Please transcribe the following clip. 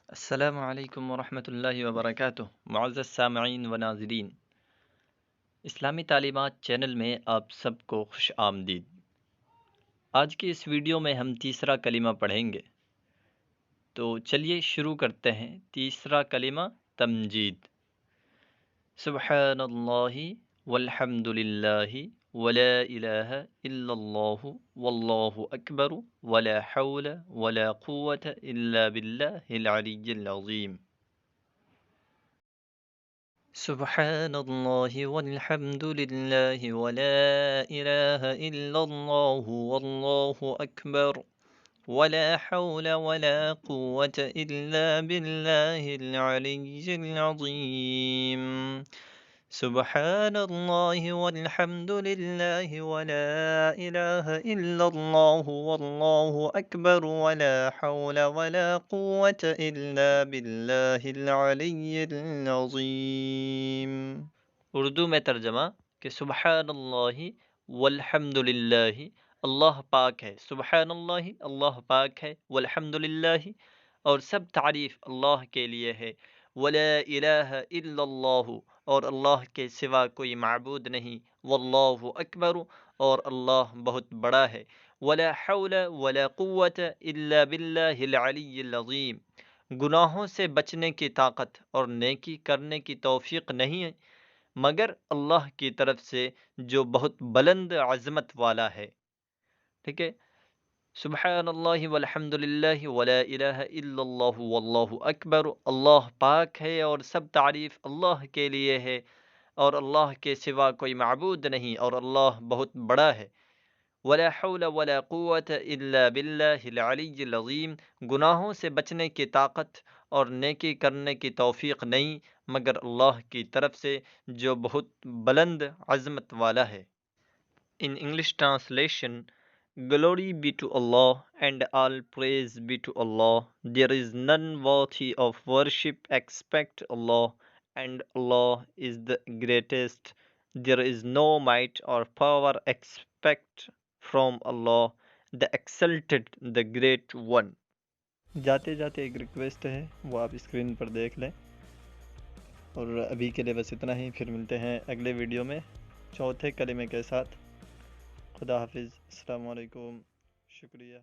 السلام علیکم ورحمۃ اللہ وبرکاتہ۔ معزز سامعین و ناظرین، اسلامی تعلیمات چینل میں آپ سب کو خوش آمدید۔ آج کی اس ویڈیو میں ہم تیسرا کلمہ پڑھیں گے، تو چلیے شروع کرتے ہیں۔ تیسرا کلمہ تمجید۔ سبحان اللہ والحمد للہ ولا الہ الا اللہ واللہ اکبر ولا حول ولا قوة الا باللہ العلی العظیم۔ سبحان اللہ والحمد للہ ولا الہ الا اللہ واللہ اکبر ولا حول ولا قوة الا باللہ العلی العظیم۔ سبحان اللہ والحمد للہ ولا الہ الا اللہ واللہ اکبر ولا حول ولا قوة الا باللہ العلی العظیم۔ اردو میں ترجمہ کہ سبحان اللہ والحمد للہ، اللہ پاک ہے، سبحان اللہ، اللہ پاک ہے، والحمد للہ، اور سب تعریف اللہ کے لیے ہے، ولا الہ الا اللہ، اور اللہ کے سوا کوئی معبود نہیں، واللہ اکبر، اور اللہ بہت بڑا ہے، ولا حول ولا قوة الا باللہ العلی العظیم، گناہوں سے بچنے کی طاقت اور نیکی کرنے کی توفیق نہیں ہے مگر اللہ کی طرف سے جو بہت بلند عظمت والا ہے۔ ٹھیک ہے، سبحان اللہ والحمد للہ ولا الہ الا اللہ واللہ اکبر، اللہ پاک ہے اور سب تعریف اللہ کے لیے ہے، اور اللہ کے سوا کوئی معبود نہیں، اور اللہ بہت بڑا ہے، ولا حول ولا قوة الا باللہ العلی العظیم، گناہوں سے بچنے کی طاقت اور نیکی کرنے کی توفیق نہیں مگر اللہ کی طرف سے جو بہت بلند عظمت والا ہے۔ In English translation, Glory be to Allah and all praise be to Allah. There is none worthy of worship except Allah, and Allah is the greatest. There is no might or power except from Allah, the exalted, the great one. جاتے جاتے ایک request ہے، وہ آپ screen پر دیکھ لیں، اور ابھی کے لیے بس اتنا ہی، پھر ملتے ہیں اگلے ویڈیو میں چوتھے کلمے کے ساتھ۔ خدا حافظ، السلام علیکم، شکریہ۔